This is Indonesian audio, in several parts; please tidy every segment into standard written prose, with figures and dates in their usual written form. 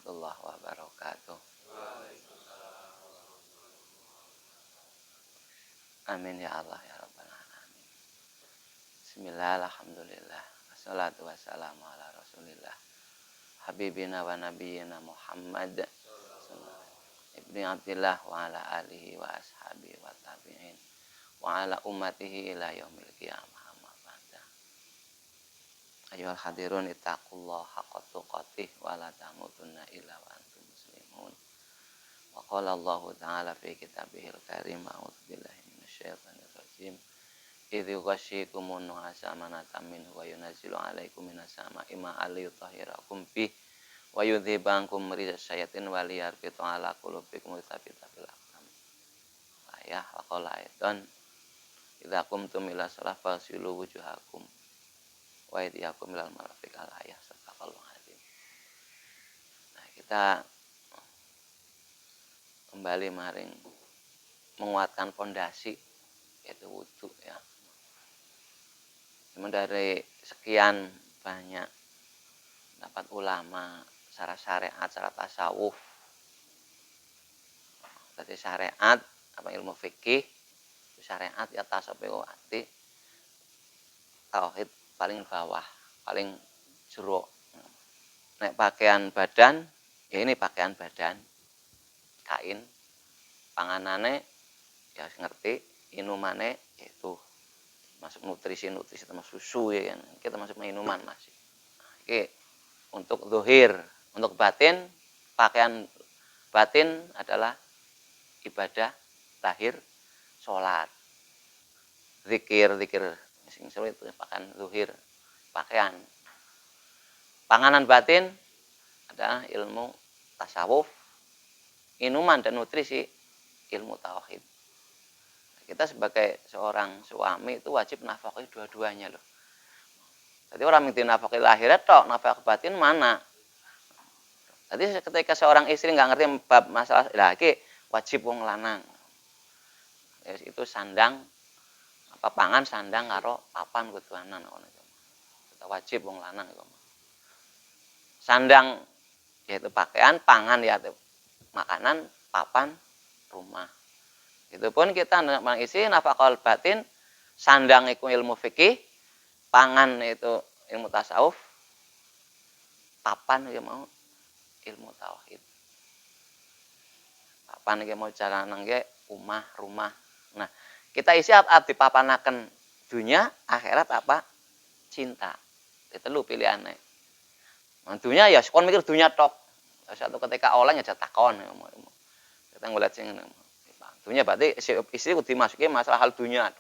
warahmatullahi wabarakatuh. Amin ya Allah ya rabbal alamin. Bismillah, alhamdulillah. Wassalatu wassalamu ala rasulillah. Habibina wa nabiyina Muhammad ibni Abdillah wa ala alihi wa ashabihi wa tabi'in wa ala ummatihi ila yaumil qiyamah. Amma ba'da. Ayyuhal hadirun ittaqullaha haqqa tuqatih wa la tamutunna illa wa antum muslimun. Wa qala Allah ta'ala fi kitabihil karim a'udzu billahi minasyaitonir rajim. Idz yughashshikumun nu'asa amanatan minhu wa yunazzilu 'alaikum minas sama'i ma'an liyutahhirakum bih wa yudhibankum rijza syayatin wa liyarbitu 'ala qulubikum tsabita bil aqdam. Ayah wa qala aidan idza qumtum ila shalah fasilu wujuhakum wa aydiyakum ilal marafiq al ayah sadaqallahu azim. Nah, kita kembali maring menguatkan fondasi yaitu wudu ya. Cuma dari sekian banyak dapat ulama secara syariat, secara tasawuf, berarti syariat apa ilmu fikih, syariat ya tasawuf arti tauhid paling bawah, paling jero. Nek pakaian badan, ya ini pakaian badan, kain, panganane ya ngerti, inumane itu masuk nutrisi termasuk susu ya kan. Kita masuk minuman masih. Nah, ini untuk zahir, untuk batin, pakaian batin adalah ibadah lahir, sholat, zikir sing sulit itu pakaian zahir, pakaian. Panganan batin adalah ilmu tasawuf, minuman dan nutrisi ilmu tauhid. Kita sebagai seorang suami itu wajib nafkahi dua-duanya loh. Jadi orang yang dinafkahi akhirat tok, nafkah batin mana? Jadi ketika seorang istri nggak ngerti bab masalah, lah iki wajib wong lanang. Ya, itu sandang apa pangan sandang karo papan kuduanan ngono. Kita wajib wong lanang iku. Sandang yaitu pakaian, pangan yaitu makanan, papan rumah. Itu pun kita mengisi nafkahul batin, sandang itu ilmu fikih, pangan itu ilmu tasawuf, papan itu mau ilmu tauhid. Papan itu mau cara nangge rumah. Nah, kita isi apa di papanaken dunia, akhirat apa? Cinta. Itu lu pilihannya. Nah, dunia ya kon mikir dunia tok. Satu ketika oleh ya takon. Kita ngeliat sing dunia berarti istri kudu dimasuki masalah hal dunia.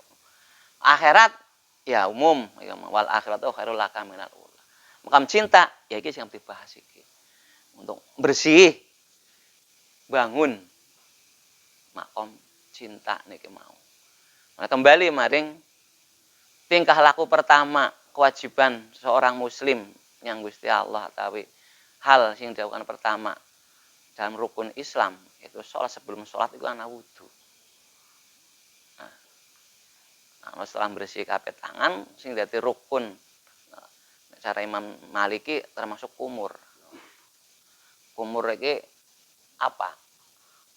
Akhirat ya umum, ya wal akhiratu khairul laka minal ula. Makam cinta ya iki sing dibahas iki. Untuk bersih bangun makom cinta niki mau. Nah, kembali maring tingkah laku pertama kewajiban seorang muslim yang Gusti Allah tawi hal sing dilakukan pertama dalam rukun Islam itu sholat. Sebelum sholat itu ana wudu. Nah, setelah bersih kabeh tangan sing dadi rukun. Nah, cara Imam Maliki termasuk kumur. Kumur iki apa?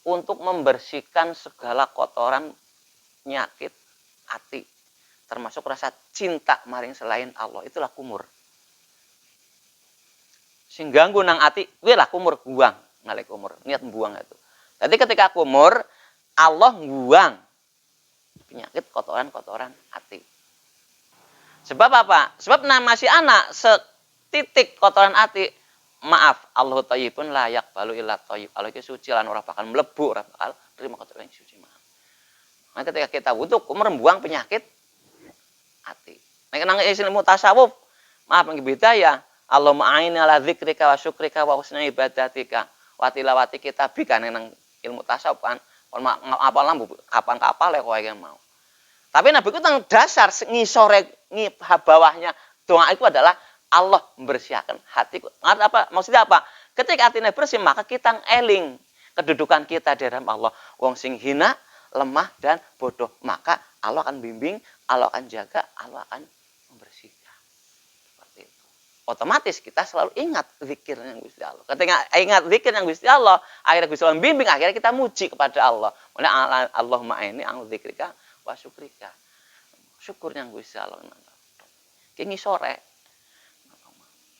Untuk membersihkan segala kotoran penyakit hati, termasuk rasa cinta maring selain Allah, itulah kumur. Sing ganggu nang ati, kuwi lah kumur, buang, ngalih kumur, niat buang itu. Jadi ketika kumur, Allah buang penyakit kotoran-kotoran hati. Sebab apa? Sebab masih anak setitik kotoran hati, maaf, Allah thayyibun la yaqbalu illa thayyib. Allah itu suci lan ora bakal mlebu, ora bakal terima kotoran yang suci. Nah, ketika kita wudu, kumur membuang penyakit hati. Nek nang ilmu tasawuf, maaf nggih beda ya. Allahumma a'inni ala dzikrika wa syukrika wa husni ibadatika wa tilawati kitabika nang ilmu tasawuf kan apa lambu kapan kapal ya kowe mau. Tapi Nabi ku teng dasar ngisore bawahnya doa itu adalah Allah membersihkan hatiku. Apa maksudnya apa? Ketika hatinya bersih maka kita eling kedudukan kita di dalam Allah. Wong sing hina, lemah dan bodoh, maka Allah akan bimbing, Allah akan jaga, Allah akan membersihkan. Seperti itu. otomatis kita selalu ingat zikirnya Gusti Allah. Ketika ingat zikir yang Gusti Allah, akhirnya Gusti Allah bimbing, akhirnya kita muji kepada Allah. Mulai Allahumma inni a'udzu dzikrika wa syukrika. Syukurnya Gusti Allah. Kini sore.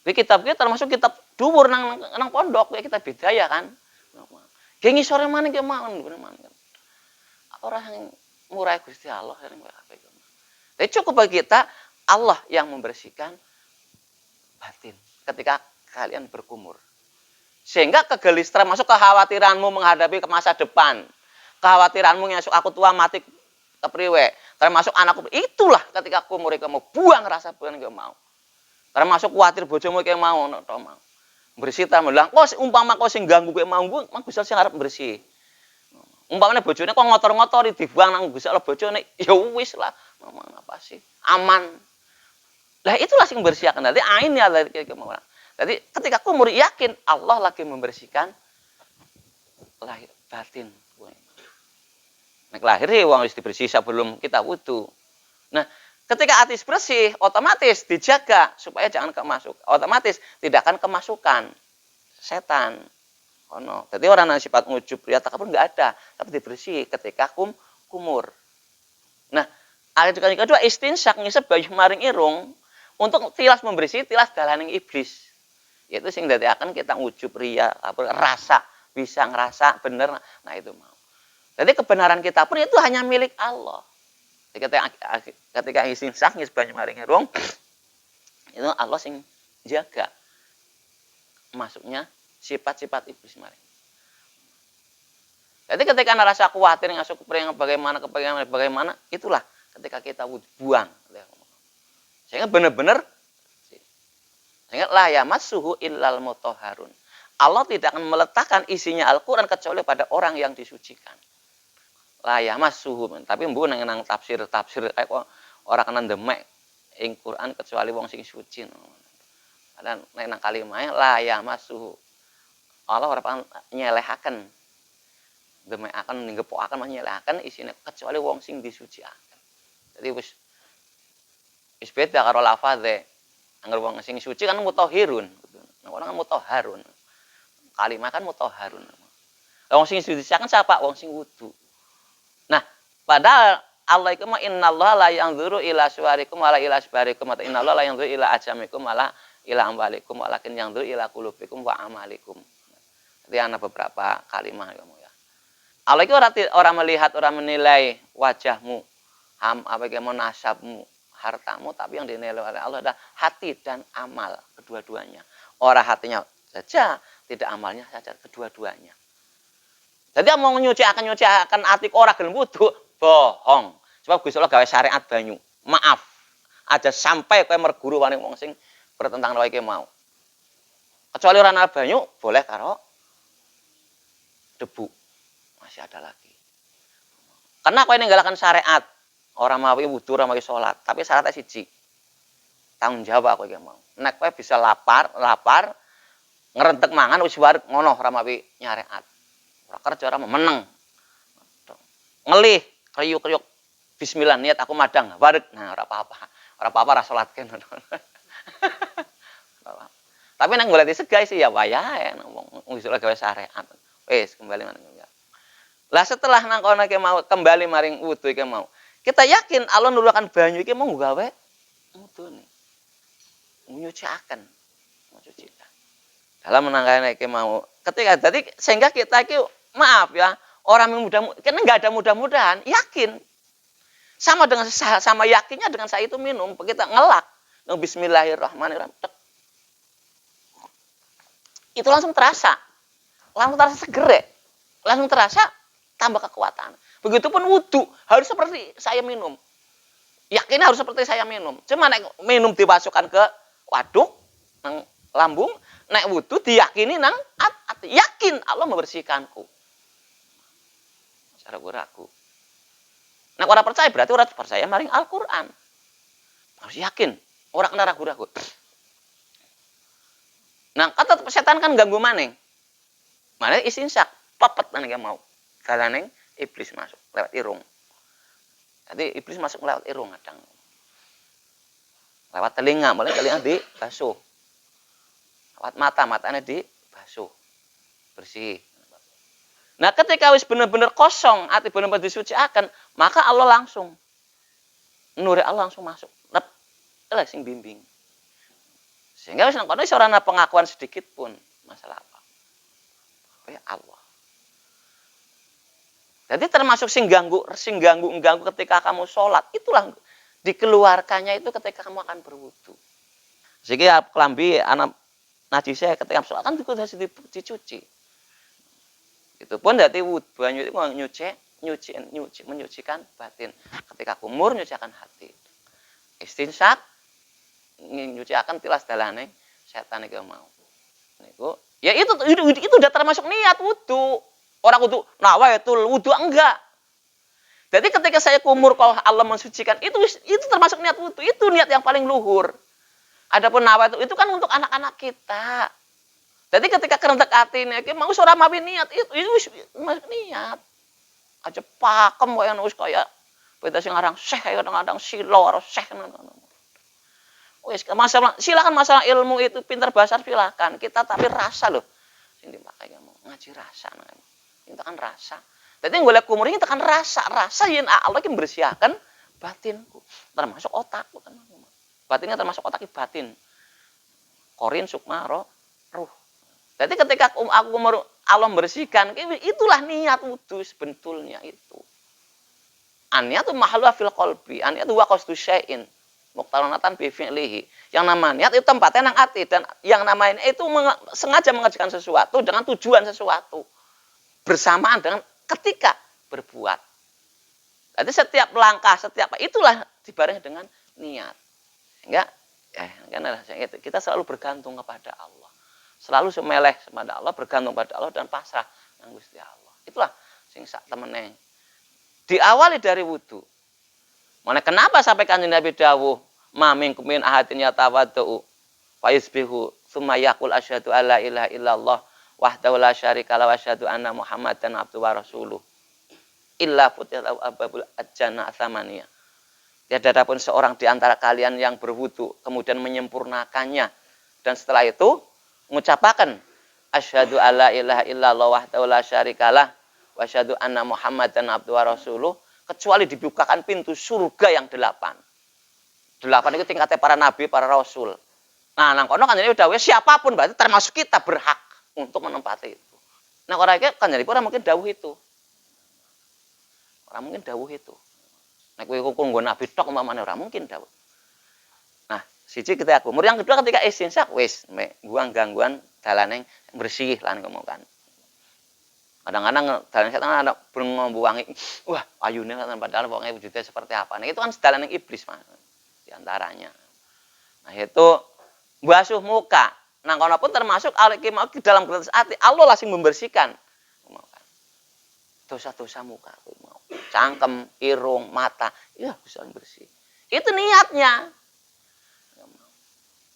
Di kitab kita termasuk kitab dhuwur nang pondok ya kita bidaya kan. Kini sore mana ki mau orang yang murah Gusti Allah yang jadi cukup bagi kita Allah yang membersihkan batin ketika kalian berkumur. Sehingga kegelisahan masuk kekhawatiranmu menghadapi ke masa depan. Kekhawatiranmu yang aku tua mati kepriwe. Termasuk anakku itulah ketika kumur kamu buang rasa buang kamu mau. Termasuk khawatir bojomu kayak mau bersih ta melang. Kok umpama kok sing ganggu kayak mau bisa sing arep bersih. Umpamane bojone kok ngotor-ngotori dibuang nang Gusti Allah bojone ya wis lah. Apa sih? Aman. Lah itulah sing membersihkan. Jadi ain ya kayak kemauan. Jadi ketika kumur yakin Allah lagi membersihkan lahir batin. Nek lahir wong wis dibersih sebelum kita wudu. Nah, ketika hati bersih otomatis dijaga supaya jangan kemasuk. Otomatis tidak akan kemasukan setan. Oh no. Jadi orang yang sifat ngujub riya takabur enggak ada, tapi dibersih ketika kumur. Nah, ayat kedua istinsak ngisep bayu maring irung untuk tilas membersih tilas dalaning iblis. Yaitu sing akan kita ngujub riya, rasa bisa ngerasa bener. Nah, itu mau. Jadi kebenaran kita pun itu hanya milik Allah. Ketika istinsak ngisep bayu maring irung itu Allah sing jaga masuknya sifat-sifat iblis maring. Jadi ketika rasa khawatir ngasuk bagaimana, itulah ketika kita buang. Sehingga benar-benar sehingga la yamassuhu illal mutahharun. Allah tidak akan meletakkan isinya Al-Qur'an kecuali pada orang yang disucikan. La yamassuhu, tapi mbuh nang tafsir kok ora kena demek ing Qur'an kecuali wong sing suci. Dan nang kalimahe la yamassuhu. Allah ora nyelehaken demek akan ninggepokaken nyelehaken isine kecuali wong sing disucikaken. Jadi wis beda karo lafaze. Angger wong sing suci kan mutahhirun. Nah, orang kan mutahharun. Kalimat kan mutahharun. Wong sing disucikan siapa? Wong sing wudu. Nah, padahal Allah iku ma innallaha la yanzuru ila suwarikum wala ila asbarikum wa innallaha la yanzuru ila ajamikum wala ila ambalikum walakin yanzuru ila qulubikum wa amalikum. Jadi ada beberapa kalimat ya. Allah itu orang melihat, orang menilai wajahmu, bagaimana nasabmu, hartamu, tapi yang dinilai oleh Allah adalah hati dan amal kedua-duanya. Orang hatinya saja, tidak amalnya saja kedua-duanya. Jadi mau nyuciakan hati orang gelem wudu, bohong. Sebab Gusti Allah gawe syariat banyu. Maaf, aja sampai kowe merguru wani wong sing bertentangan wae mau. Kecuali orang banyu boleh karo debu masih ada lagi. Karena kowe ninggalaken syariat, orang mau wudu, orang mau salat, tapi syaratnya siji. Tanggung jawab kowe iki mau. Nek kowe bisa lapar, ngerentek mangan wis wareg ngono ora mau nyariat. Ora kerja ora meneng. Ngelih, kriuk-kriuk. Bismillah niat aku madang, wareg. Nah, ora apa-apa. Ora apa-apa ra salatke. Tapi nang golek segay sih ya wayahe wong wis ora gawe syariat. Wis kembali maring ya. Lah setelah nang kono iki mau kembali maring wudu iki mau. Kita yakin Allah nurunkan banyu iki mau gawe wudune. Nyuciaken. Mencucikan. Dalam menangane iki mau. Ketika jadi sehingga kita iki maaf ya, orang yang mudah kan enggak ada mudah-mudahan, yakin. Sama dengan sama yakinnya dengan saya itu minum, kita ngelak. Bismillahirrahmanirrahim. Itu langsung terasa. Langsung terasa seger, langsung terasa tambah kekuatan. Begitupun wudu harus seperti saya minum. Yakin harus seperti saya minum. Cuma nek minum dimasukkan ke waduk, nang lambung, nek wudu diyakini nang hati. Yakin Allah membersihkanku. Cara ragu. Nek orang percaya berarti orang percaya maring Al-Qur'an. Harus yakin, orang kena ragu-ragu. Nah, kata setan kan ganggu maning. Mana istinsak, papet nang mau. Dalane iblis masuk lewat irung. Jadi iblis masuk lewat irung kadang. Lewat telinga, mulai telinga dibasuh. Lewat matanya dibasuh, bersih. Nah, ketika wis bener-bener kosong, ati bener-bener disuciaken, maka Allah langsung nure Allah langsung masuk. Nep, sing bimbing. Sehingga wis nang kono ora ana pengakuan sedikit pun masalah apa. Ya Allah. Jadi termasuk sing ganggu ketika kamu sholat, itulah dikeluarkannya itu ketika kamu akan berwudu. Sehingga kelambi anak najisnya ketika sholat kan itu harus dicuci. Itu pun dari wudu banyu itu menyucikan batin. Ketika kumur nyucikan hati. Istinsak nyucikan tilas dalane setan iki mau. Niku ya itu udah termasuk niat wudu. Orang wudu nawaitul wudu enggak. Jadi ketika saya kumur kalau Allah mensucikan itu termasuk niat wudu. Itu niat yang paling luhur. Adapun nawaitul itu kan untuk anak-anak kita. Jadi ketika kerentek atine iki mau ora mawi niat itu niat. Aja pakem kaya wis kaya beda sing aran syekh kaya kadang-kadang silo karo syekh ngono. Wis silakan masalah ilmu itu pinter bahasa silakan. Kita tapi rasa loh. Sing dipakai kamu ngaji rasa namanya. Itu kan rasa. Jadi golek kumur ini tekan rasa yen Allah iki membersihkan batinku, termasuk otakku kan. Batinnya termasuk otak batin. Korin sukma ruh. Jadi ketika aku Allah membersihkan, itulah niat wudu sebetulnya itu. Aniatu mahallu fil qalbi, aniatu wa qasdu syai'in. Muqtaranatan bi fi'lihi. Yang namanya niat itu tempatnya nang ati dan yang namanya itu sengaja mengerjakan sesuatu dengan tujuan sesuatu. Bersamaan dengan ketika berbuat. Jadi setiap langkah, itulah dibarengi dengan niat. Enggak, kita selalu bergantung kepada Allah. Selalu semeleh kepada Allah, bergantung pada Allah dan pasrah nang Gusti Allah. Itulah sing sak temene. Diawali dari wudu. Mana kenapa sampai Kanjeng Nabi dawuh, "Ma minkum min ahadin yatawaddu fa yusbihu tsumma yaqul asyhadu alla ilaha illallah wahdahu la syarika lahu wa asyhadu anna Muhammadan abduhu wa rasuluh." Illa futihat abwabul jannah tsamaniyah. Tiada ada pun seorang di antara kalian yang berwudu kemudian menyempurnakannya dan setelah itu mengucapkan asyhadu alla ilaha illallah wahdahu la syarikalah wa asyhadu anna Muhammadan abduhu wa rasuluh, kecuali dibukakan pintu surga yang 8. 8 itu tingkatnya para nabi, para rasul. Nah, nang kono kan jadi udah siapapun berarti termasuk kita berhak untuk menempati itu. Nah, orang iki kan jadi orang mungkin dawuh itu. Orang mungkin dawuh itu. Nek kowe nggo nabi tok umpamane ora mungkin dawuh. Nah, siji kita kumur, yang kedua ketika istinsak wis gangguan dalane bersih lan ngomong kan. Kadang-kadang dalane setan ada ngombuangi, wah ayune kan padahal wonge wujudnya seperti apa. Nah, itu kan dalane iblis Mas. Di antaranya. Nah, itu basuh muka. Nah, kono pun termasuk dalam gratis hati Allah langsung membersihkan dosa-dosa muka, cangkem, irung, mata, ya bisa bersih. Itu niatnya.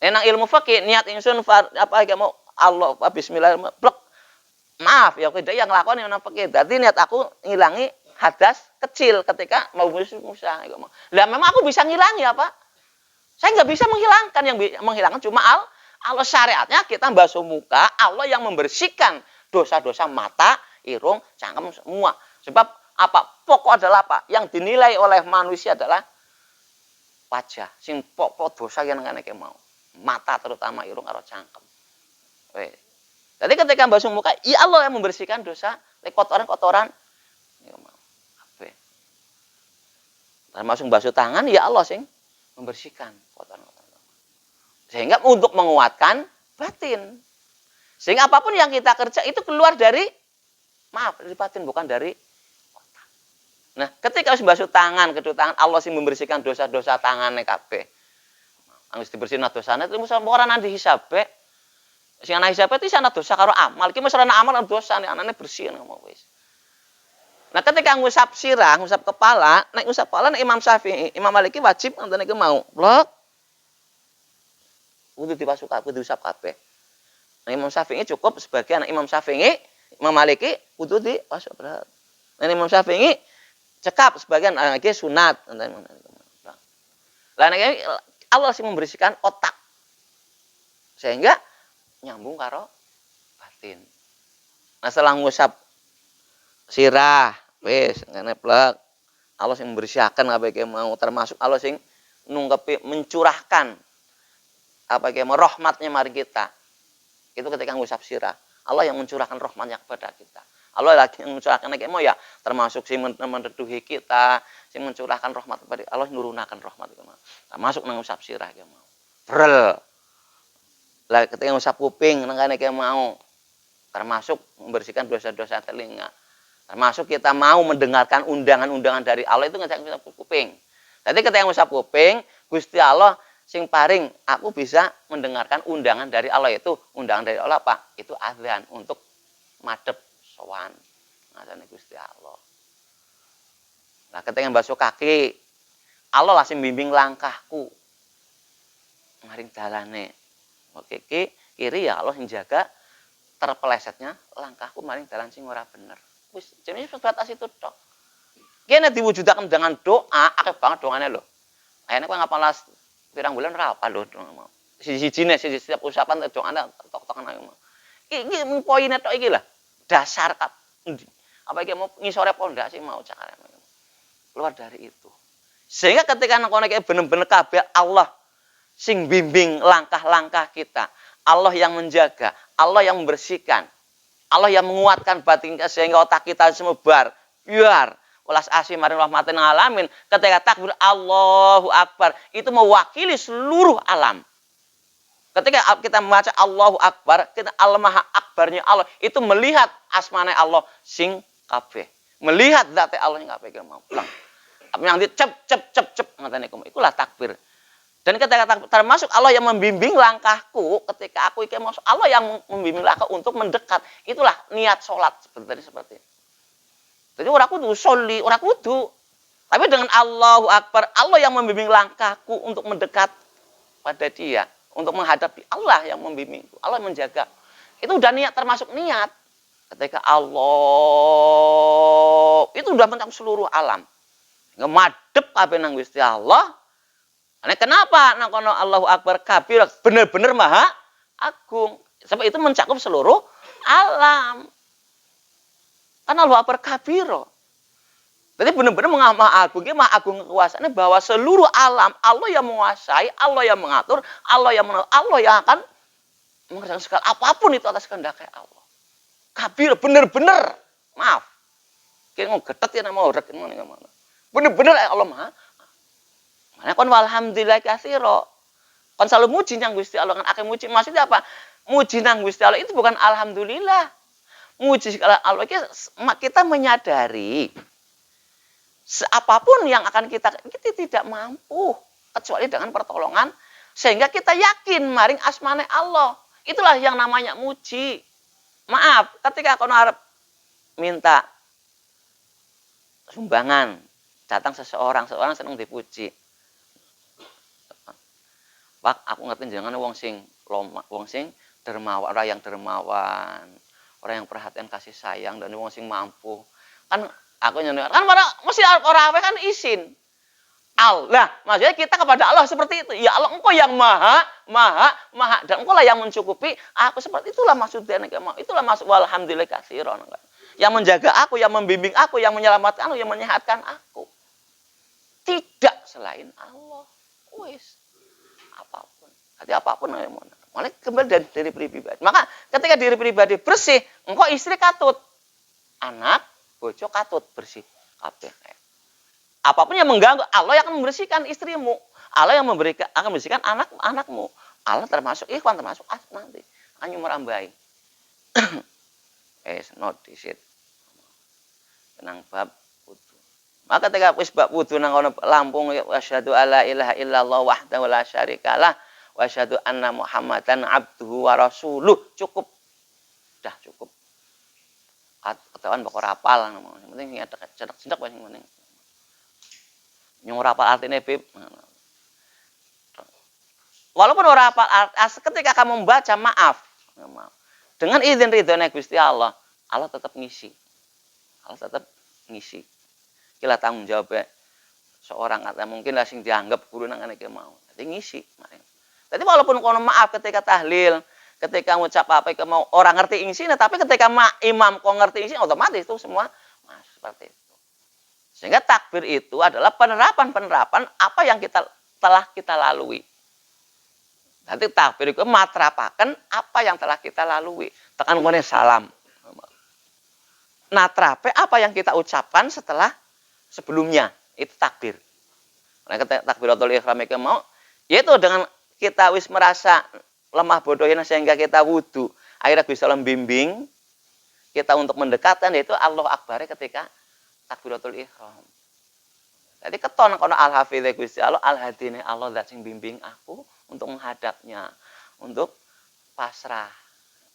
Enang ilmu fikih niat ingsun apa ya mau Allah bismillah blek. Maaf ya tidak yang lakoni nang fikih. Dadi niat aku ngilangi hadas kecil ketika mau Musa. Lah memang aku bisa ngilangi apa? Saya nggak bisa menghilangkan, yang menghilangkan cuma Allah syariatnya kita basuh muka, Allah yang membersihkan dosa-dosa mata, irung, cangkem semua. Sebab apa? Pokok adalah apa? Yang dinilai oleh manusia adalah wajah. Sing pokok dosa yang ngene iki mau. Mata terutama irung karo cangkem. Jadi ketika basuh muka, ya Allah yang membersihkan dosa, kotoran-kotoran. Termasuk basuh tangan, ya Allah sing membersihkan kotoran-kotoran. Sehingga untuk menguatkan batin. Sehingga apapun yang kita kerja itu keluar dari batin, bukan dari otak. Nah, ketika harus basuh tangan, kedua tangan, Allah sih membersihkan dosa-dosa tangannya kabeh. Harus dibersihin dosane itu mesti ora nang dihisabe. Sing ana hisabe itu ana dosa karo amal. Iki mesti ana amal lan dosa, anane bersih ngomong wis. Nah, ketika ngusap sirah, ngusap kepala, nek ngusap kepala nek Imam Syafi'i, Imam Maliki wajib ngoten niku mau. Blok. Kudu diusap kabeh. Nah, Imam Syafi'i cukup sebagian Imam Syafi'i, Imam Maliki kudu diusap berat. Nah, Imam Syafi'i cekap sebagian lagi sunat. Lah nek Allah sih membersihkan otak. Sehingga nyambung karo batin. Nah, setelah ngusap sirah, wis ngene plek. Allah sing membersihaken apa iki mau, termasuk Allah sing nungkepi mencurahkan apa iki mau rahmatnya mari kita. Itu ketika ngusap sirah. Allah yang mencurahkan rahmatnya kepada kita. Allah lagi yang mencurahkan iki mau ya termasuk sing menduduhi kita, sing mencurahkan rahmat kepada Allah nurunaken rahmat iki mau. Termasuk nang ngusap sirah iki mau. Brel. Lah ketika ngusap kuping nang kene iki mau termasuk membersihkan dosa-dosa telinga. Termasuk kita mau mendengarkan undangan-undangan dari Allah itu ngusap kuping. Jadi ketika ngusap kuping, Gusti Allah sing paring aku bisa mendengarkan undangan dari Allah, itu undangan dari Allah apa? Itu azan untuk madhep sowan. Ngajane Gusti Allah. Nah, ketika basuh kaki, Allah lah sing bimbing langkahku. Maring dalane. Oke, kiri ya Allah sing jaga terpelesetnya langkahku maring dalan sing ora bener. Wis jenenge sebatas itu tok. Kene diwujudaken dengan doa, akeh banget dongane lho. Ayane kowe ngapalas pirang bulan ora apa lho. Siji-sijine setiap usapan dongane tok-tokan ae. Iki poine tok iki lah. Dasar apa iki mau ngisore pondasi mau cakare. Keluar dari itu. Sehingga ketika nang kono iki bener-bener kabeh Allah sing bimbing langkah-langkah kita. Allah yang menjaga, Allah yang membersihkan. Allah yang menguatkan batin kita sehingga otak kita semebar, biar welas asih maring rahmatin alamin. Ketika takbir Allahu Akbar itu mewakili seluruh alam. Ketika kita membaca Allahu Akbar, kita al-maha akbarnya Allah itu melihat asmane Allah sing kabeh. Melihat zat Allah sing kabeh mau pulang. Yang di cep ngatane ikulah takbir. Dan ketika termasuk Allah yang membimbing langkahku ketika aku iki masuk, Allah yang membimbing langkah untuk mendekat. Itulah niat sholat seperti itu. Jadi ora kudu sholli, ora kudu. Tapi dengan Allahu Akbar, Allah yang membimbing langkahku untuk mendekat pada Dia, untuk menghadapi Allah yang membimbingku, Allah menjaga. Itu udah niat, termasuk niat. Ketika Allah itu udah mencakup seluruh alam. Ngemadep kabeh nang Gusti Allah. Nah, kenapa? Nah, kono Allahu Akbar kabir benar-benar maha agung. Sebab itu mencakup seluruh alam. Karena Allahu Akbar kabir. Jadi benar-benar maha agung, maha agung kekuasaannya bahwa seluruh alam Allah yang menguasai, Allah yang mengatur, Allah yang akan mengerjakan segala apapun itu atas kehendak Allah. Kabir benar-benar. Maaf. Kira mau getet ya nama orang mana. Benar-benar Allah maha. Makanya kon walhamdulillah katsira. Kon selalu muji nang Gusti Allah kan akeh muji. Maksudnya apa? Muji nang Gusti Allah itu bukan alhamdulillah. Muji Allah kita menyadari apapun yang akan kita tidak mampu kecuali dengan pertolongan sehingga kita yakin maring asmane Allah. Itulah yang namanya muji. Maaf, ketika kon arep minta sumbangan, datang seseorang senang dipuji. Pak, aku ngerti jangan wong sing dermawan, orang yang dermawan, orang yang perhatian kasih sayang dan wong sing mampu. Kan aku nyeneng kan mesti orang kan izin. Allah, maksudnya kita kepada Allah seperti itu. Ya Allah, Engkau yang maha dan Engkau lah yang mencukupi. Aku seperti itulah maksudnya. Itulah maksud walhamdulillah katsiran. Yang menjaga aku, yang membimbing aku, yang menyelamatkan aku, yang menyehatkan aku. Tidak selain Allah. Wis. Apapun. Hati apapun malah kembali dari diri pribadi. Maka ketika diri pribadi bersih, engkau istri katut, anak, bojo katut bersih kabeh. Apapun yang mengganggu, Allah yang akan membersihkan istrimu. Allah yang akan membersihkan anakmu. Allah termasuk ikhwan, termasuk nanti. Anyu merambai. Not this it. Tenang bab wudu. Maka ketika wis bab wudu nang ono Lampung wasyhadu alla ilaha illallah wahdahu la syarikalah wa asyhadu anna Muhammadan abduhu wa rasuluh. Cukup. Sudah cukup. Ketahuan bakal rapal namanya. Yang penting ada cedak-cedak paling penting. Nyung rapal artinya bib. Walaupun ora rapal ketika kamu membaca maaf. Dengan izin ridhonya Gusti Allah, Allah tetap ngisi. Allah tetap ngisi. Kila tanggung jawabnya seorang kata mungkin lah sing dianggap guru nang ngene mau. Jadi ngisi. Jadi walaupun kono maaf ketika tahlil, ketika ngucap apa itu mau orang ngerti isinya, tapi ketika imam kok ngerti isinya otomatis itu semua seperti itu. Sehingga takbir itu adalah penerapan apa yang telah kita lalui. Nanti takbir itu matrapaken apa yang telah kita lalui. Tekan kene salam. Natrape apa yang kita ucapkan sebelumnya. Itu takbir. Nah, takbiratul ihram itu mau yaitu dengan kita wis merasa lemah bodohnya sehingga kita wudu, akhirnya bisa membimbing kita untuk mendekatkan yaitu Allah Akbar ketika takbiratul ihram. Jadi keton kono al-hafidze Gusti Allah, al-hadine Allah zat sing bimbing aku untuk menghadapnya, untuk pasrah.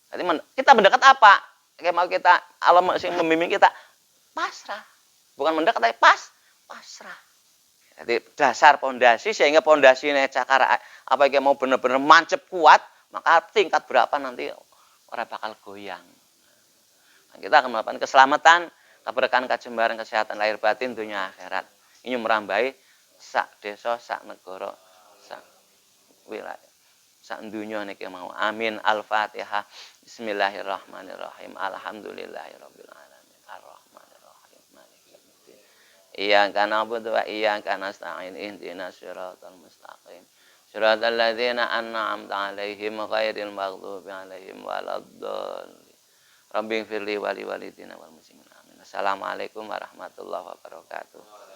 Jadi kita mendekat apa? Kayak mau kita Allah sing membimbing kita pasrah. Bukan mendekat tapi pasrah. Jadi dasar pondasi sehingga pondasi ini cakar apa yang mau benar-benar mancep kuat, maka tingkat berapa nanti orang bakal goyang. Nah, kita akan melakukan keselamatan, keberkahan, kejembaran, kesehatan lahir batin dunia akhirat. Ini merambai sak desa, sak negara, sak wilayah, sak dunia niki mau. Amin. Al-Fatihah. Bismillahirrahmanirrahim. Alhamdulillahirabbil alamin. Arrahmanirrahim. Maliki yaumiddin. Iyyaka na'budu wa iyyaka nasta'in. Ihdinas siratal mustaqim. Siratal ladzina an'amta 'alaihim ghairil maghdubi 'alaihim waladdallin. Rabbighfirli wa li walidina wal muslimin. Amin. Assalamualaikum warahmatullahi wabarakatuh.